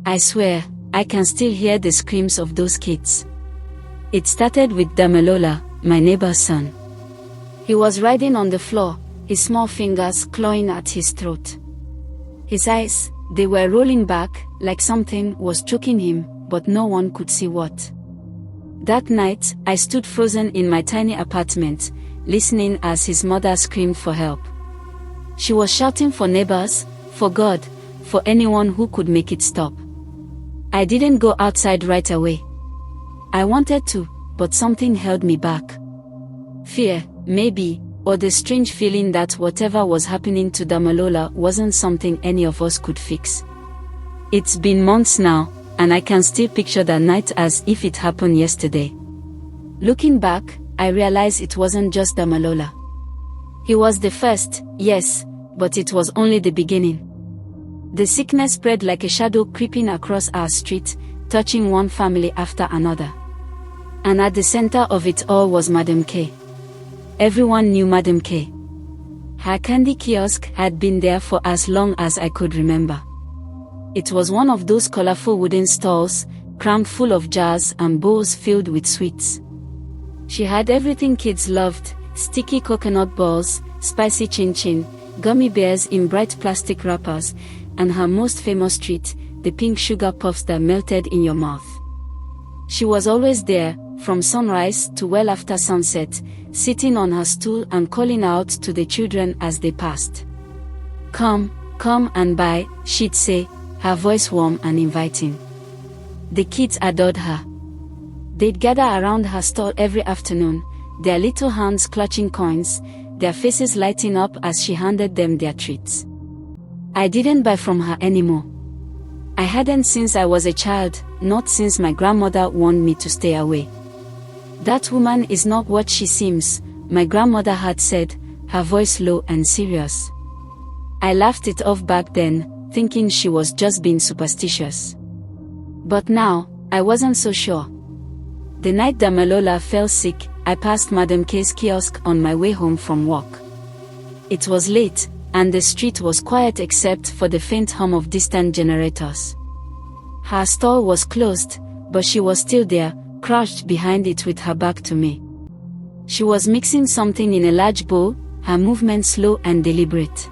I swear, I can still hear the screams of those kids. It started with Damilola, my neighbor's son. He was riding on the floor, his small fingers clawing at his throat. His eyes, they were rolling back, like something was choking him, but no one could see what. That night, I stood frozen in my tiny apartment, listening as his mother screamed for help. She was shouting for neighbors, for God, for anyone who could make it stop. I didn't go outside right away. I wanted to, but something held me back. Fear, maybe, or the strange feeling that whatever was happening to Damilola wasn't something any of us could fix. It's been months now, and I can still picture that night as if it happened yesterday. Looking back, I realize it wasn't just Damilola. He was the first, yes, but it was only the beginning. The sickness spread like a shadow creeping across our street, touching one family after another. And at the center of it all was Madam K. Everyone knew Madam K. Her candy kiosk had been there for as long as I could remember. It was one of those colorful wooden stalls, crammed full of jars and bowls filled with sweets. She had everything kids loved: sticky coconut balls, spicy chin-chin, gummy bears in bright plastic wrappers, and her most famous treat, the pink sugar puffs that melted in your mouth. She was always there, from sunrise to well after sunset, sitting on her stool and calling out to the children as they passed. "Come, come and buy," she'd say, her voice warm and inviting. The kids adored her. They'd gather around her stall every afternoon, their little hands clutching coins, their faces lighting up as she handed them their treats. I didn't buy from her anymore. I hadn't since I was a child, not since my grandmother warned me to stay away. "That woman is not what she seems," my grandmother had said, her voice low and serious. I laughed it off back then, thinking she was just being superstitious. But now, I wasn't so sure. The night Damilola fell sick, I passed Madam K's kiosk on my way home from work. It was late, and the street was quiet except for the faint hum of distant generators. Her stall was closed, but she was still there, crouched behind it with her back to me. She was mixing something in a large bowl, her movement slow and deliberate.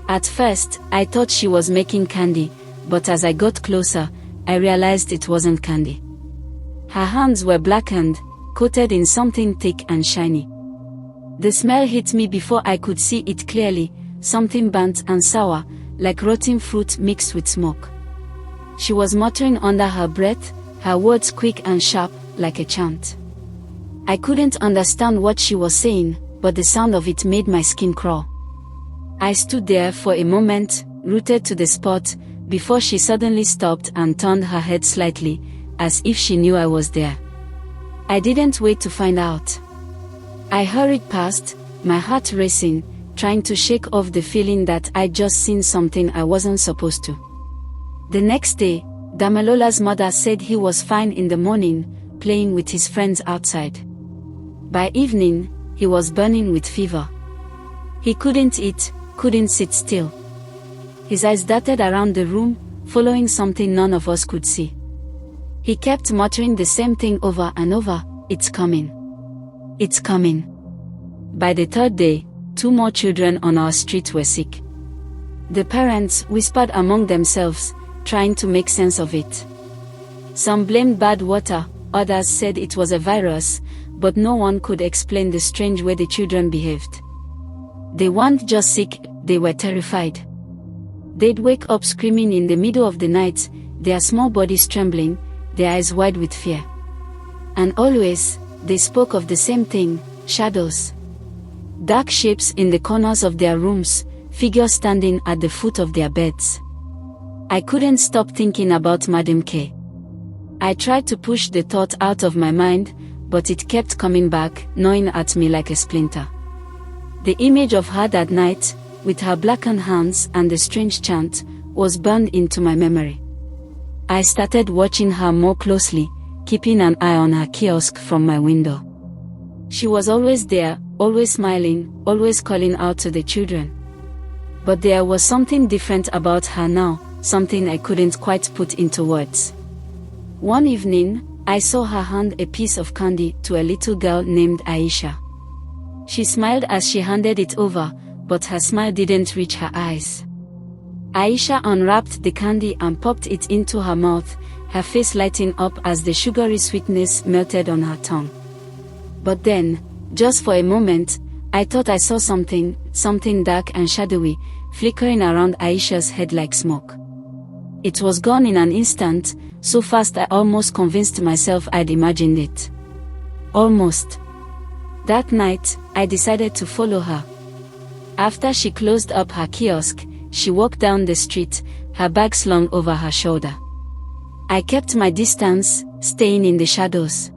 At first, I thought she was making candy, but as I got closer, I realized it wasn't candy. Her hands were blackened, coated in something thick and shiny. The smell hit me before I could see it clearly, something burnt and sour, like rotten fruit mixed with smoke. She was muttering under her breath, her words quick and sharp, like a chant. I couldn't understand what she was saying, but the sound of it made my skin crawl. I stood there for a moment, rooted to the spot, before she suddenly stopped and turned her head slightly, as if she knew I was there. I didn't wait to find out. I hurried past, my heart racing, trying to shake off the feeling that I'd just seen something I wasn't supposed to. The next day, Damilola's mother said he was fine in the morning, playing with his friends outside. By evening, he was burning with fever. He couldn't eat, couldn't sit still. His eyes darted around the room, following something none of us could see. He kept muttering the same thing over and over: "It's coming. It's coming." By the third day, 2 more children on our street were sick. The parents whispered among themselves, trying to make sense of it. Some blamed bad water, others said it was a virus, but no one could explain the strange way the children behaved. They weren't just sick, they were terrified. They'd wake up screaming in the middle of the night, their small bodies trembling, their eyes wide with fear. And always, they spoke of the same thing: shadows. Dark shapes in the corners of their rooms, figures standing at the foot of their beds. I couldn't stop thinking about Madam K. I tried to push the thought out of my mind, but it kept coming back, gnawing at me like a splinter. The image of her that night, with her blackened hands and the strange chant, was burned into my memory. I started watching her more closely, keeping an eye on her kiosk from my window. She was always there, always smiling, always calling out to the children. But there was something different about her now, something I couldn't quite put into words. One evening, I saw her hand a piece of candy to a little girl named Aisha. She smiled as she handed it over, but her smile didn't reach her eyes. Aisha unwrapped the candy and popped it into her mouth, her face lighting up as the sugary sweetness melted on her tongue. But then, just for a moment, I thought I saw something dark and shadowy, flickering around Aisha's head like smoke. It was gone in an instant, so fast I almost convinced myself I'd imagined it. Almost. That night, I decided to follow her. After she closed up her kiosk, she walked down the street, her bag slung over her shoulder. I kept my distance, staying in the shadows.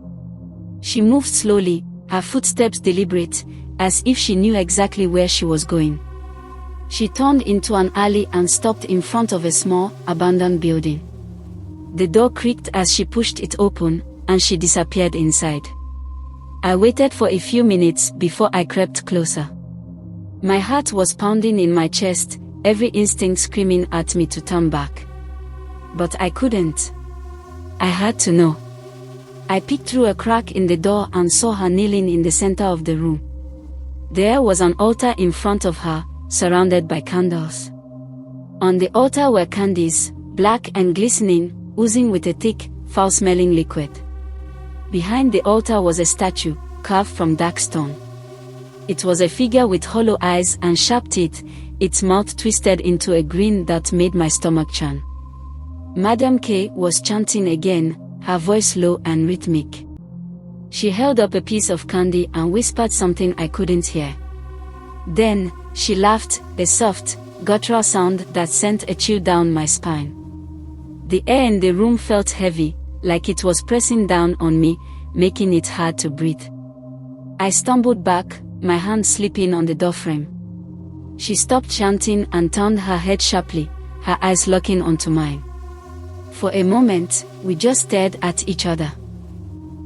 She moved slowly, her footsteps deliberate, as if she knew exactly where she was going. She turned into an alley and stopped in front of a small, abandoned building. The door creaked as she pushed it open, and she disappeared inside. I waited for a few minutes before I crept closer. My heart was pounding in my chest, every instinct screaming at me to turn back. But I couldn't. I had to know. I peeked through a crack in the door and saw her kneeling in the center of the room. There was an altar in front of her, surrounded by candles. On the altar were candies, black and glistening, oozing with a thick, foul-smelling liquid. Behind the altar was a statue, carved from dark stone. It was a figure with hollow eyes and sharp teeth, its mouth twisted into a grin that made my stomach churn. Madame K was chanting again, her voice low and rhythmic. She held up a piece of candy and whispered something I couldn't hear. Then, she laughed, a soft, guttural sound that sent a chill down my spine. The air in the room felt heavy, like it was pressing down on me, making it hard to breathe. I stumbled back, my hand slipping on the doorframe. She stopped chanting and turned her head sharply, her eyes locking onto mine. For a moment, we just stared at each other.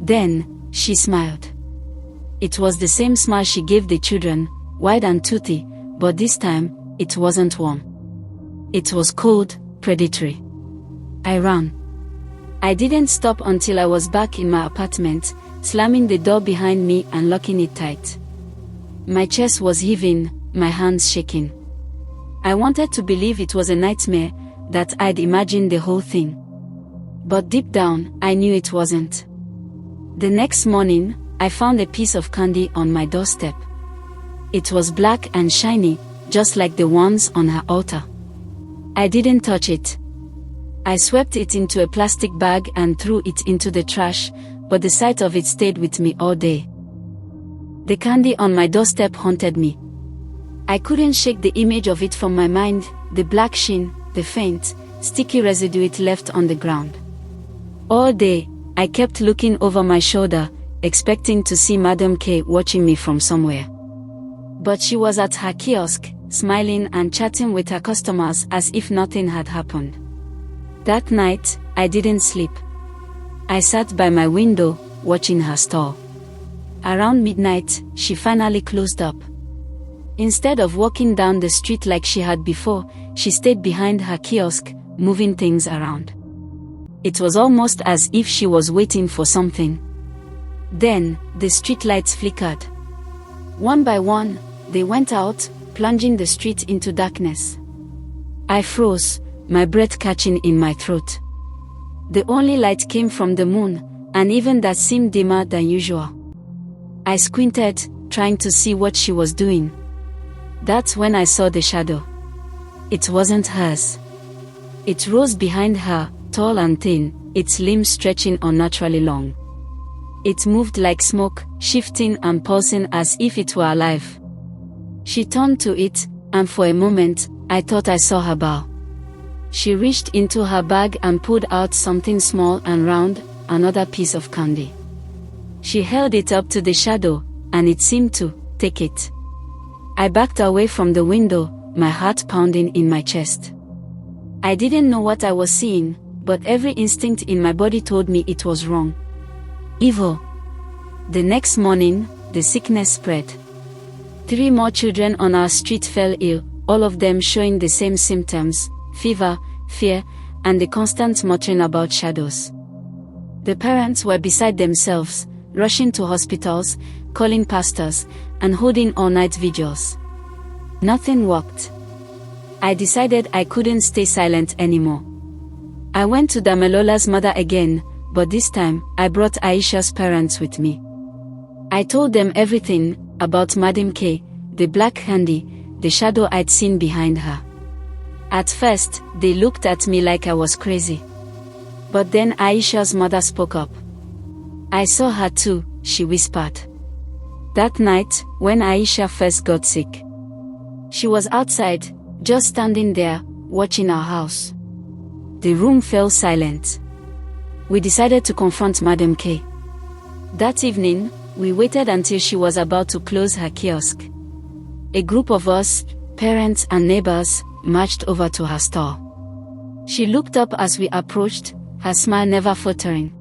Then, she smiled. It was the same smile she gave the children, wide and toothy, but this time, it wasn't warm. It was cold, predatory. I ran. I didn't stop until I was back in my apartment, slamming the door behind me and locking it tight. My chest was heaving, my hands shaking. I wanted to believe it was a nightmare, that I'd imagined the whole thing. But deep down, I knew it wasn't. The next morning, I found a piece of candy on my doorstep. It was black and shiny, just like the ones on her altar. I didn't touch it. I swept it into a plastic bag and threw it into the trash, but the sight of it stayed with me all day. The candy on my doorstep haunted me. I couldn't shake the image of it from my mind, the black sheen, the faint, sticky residue it left on the ground. All day, I kept looking over my shoulder, expecting to see Madame K watching me from somewhere. But she was at her kiosk, smiling and chatting with her customers as if nothing had happened. That night, I didn't sleep. I sat by my window, watching her stall. Around midnight, she finally closed up. Instead of walking down the street like she had before, she stayed behind her kiosk, moving things around. It was almost as if she was waiting for something. Then, the streetlights flickered. One by one, they went out, plunging the street into darkness. I froze, my breath catching in my throat. The only light came from the moon, and even that seemed dimmer than usual. I squinted, trying to see what she was doing. That's when I saw the shadow. It wasn't hers. It rose behind her, tall and thin, its limbs stretching unnaturally long. It moved like smoke, shifting and pulsing as if it were alive. She turned to it, and for a moment, I thought I saw her bow. She reached into her bag and pulled out something small and round, another piece of candy. She held it up to the shadow, and it seemed to take it. I backed away from the window, my heart pounding in my chest. I didn't know what I was seeing, but every instinct in my body told me it was wrong. Evil. The next morning, the sickness spread. 3 more children on our street fell ill, all of them showing the same symptoms: fever, fear, and the constant muttering about shadows. The parents were beside themselves, rushing to hospitals, calling pastors, and holding all-night vigils. Nothing worked. I decided I couldn't stay silent anymore. I went to Damelola's mother again, but this time, I brought Aisha's parents with me. I told them everything about Madam K, the black handy, the shadow I'd seen behind her. At first, they looked at me like I was crazy. But then Aisha's mother spoke up. "I saw her too," she whispered. That night, when Aisha first got sick, she was outside, just standing there, watching our house. The room fell silent. We decided to confront Madam K. That evening, we waited until she was about to close her kiosk. A group of us, parents and neighbors, marched over to her stall. She looked up as we approached, her smile never faltering.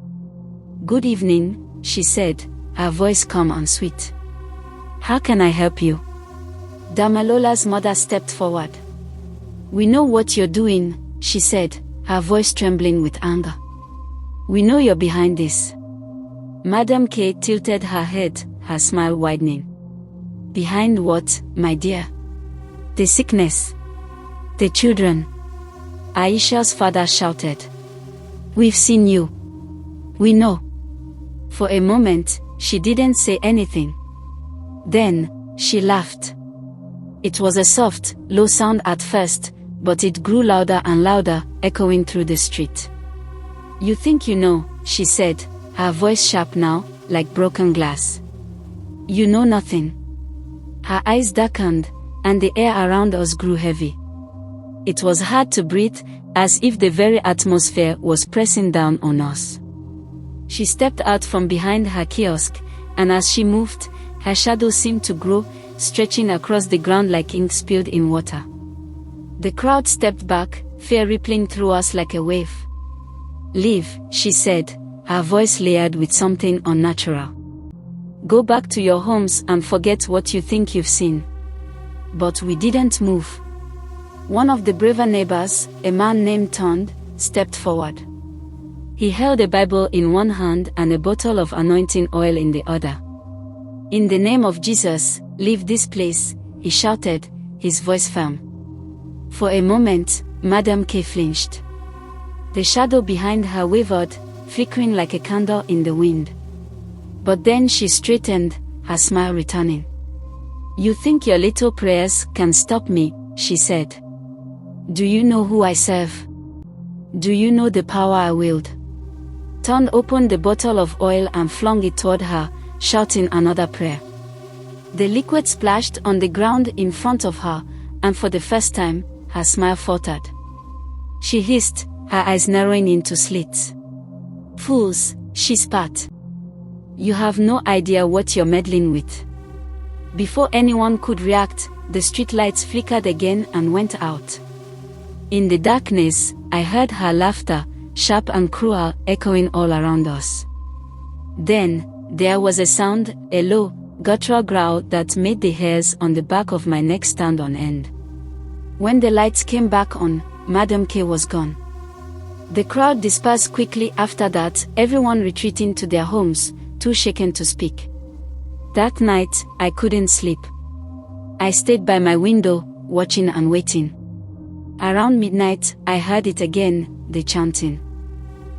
"Good evening," she said, her voice calm and sweet. "How can I help you?" Damelola's mother stepped forward. "We know what you're doing," she said, her voice trembling with anger. "We know you're behind this." Madam K tilted her head, her smile widening. "Behind what, my dear?" "The sickness. The children." Aisha's father shouted. "We've seen you. We know." For a moment, she didn't say anything. Then, she laughed. It was a soft, low sound at first, but it grew louder and louder, echoing through the street. "You think you know," she said, her voice sharp now, like broken glass. "You know nothing." Her eyes darkened, and the air around us grew heavy. It was hard to breathe, as if the very atmosphere was pressing down on us. She stepped out from behind her kiosk, and as she moved, her shadow seemed to grow, stretching across the ground like ink spilled in water. The crowd stepped back, fear rippling through us like a wave. "Leave," she said, her voice layered with something unnatural. "Go back to your homes and forget what you think you've seen." But we didn't move. One of the braver neighbors, a man named Tond, stepped forward. He held a Bible in one hand and a bottle of anointing oil in the other. "In the name of Jesus, leave this place," he shouted, his voice firm. For a moment, Madam K flinched. The shadow behind her wavered, flickering like a candle in the wind. But then she straightened, her smile returning. "You think your little prayers can stop me," she said. "Do you know who I serve? Do you know the power I wield?" Ton opened the bottle of oil and flung it toward her, shouting another prayer. The liquid splashed on the ground in front of her, and for the first time, her smile faltered. She hissed, her eyes narrowing into slits. "Fools," she spat. "You have no idea what you're meddling with." Before anyone could react, the streetlights flickered again and went out. In the darkness, I heard her laughter, sharp and cruel, echoing all around us. Then, there was a sound, a low, guttural growl that made the hairs on the back of my neck stand on end. When the lights came back on, Madam K was gone. The crowd dispersed quickly after that, everyone retreating to their homes, too shaken to speak. That night, I couldn't sleep. I stayed by my window, watching and waiting. Around midnight, I heard it again, the chanting.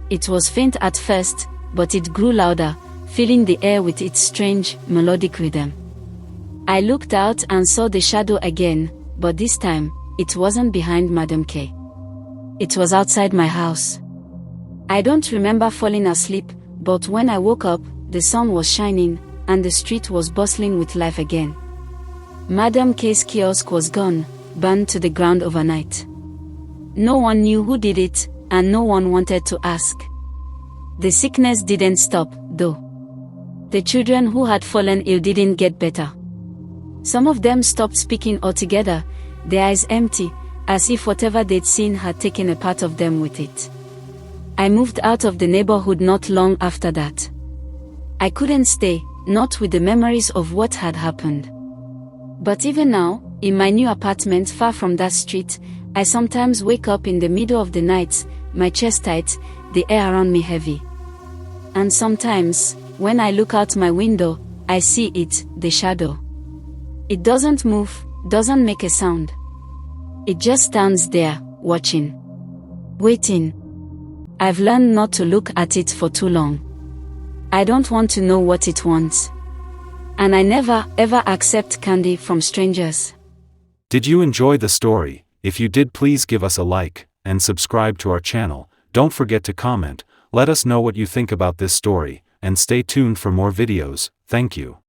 It was faint at first, but it grew louder, filling the air with its strange, melodic rhythm. I looked out and saw the shadow again, but this time, it wasn't behind Madam K. It was outside my house. I don't remember falling asleep, but when I woke up, the sun was shining, and the street was bustling with life again. Madam K's kiosk was gone, burned to the ground overnight. No one knew who did it, and no one wanted to ask. The sickness didn't stop, though. The children who had fallen ill didn't get better. Some of them stopped speaking altogether, their eyes empty, as if whatever they'd seen had taken a part of them with it. I moved out of the neighborhood not long after that. I couldn't stay, not with the memories of what had happened. But even now, in my new apartment far from that street, I sometimes wake up in the middle of the night, my chest tight, the air around me heavy. And sometimes, when I look out my window, I see it, the shadow. It doesn't move, doesn't make a sound. It just stands there, watching. Waiting. I've learned not to look at it for too long. I don't want to know what it wants. And I never, ever accept candy from strangers. Did you enjoy the story? If you did, please give us a like, and subscribe to our channel. Don't forget to comment, let us know what you think about this story, and stay tuned for more videos. Thank you.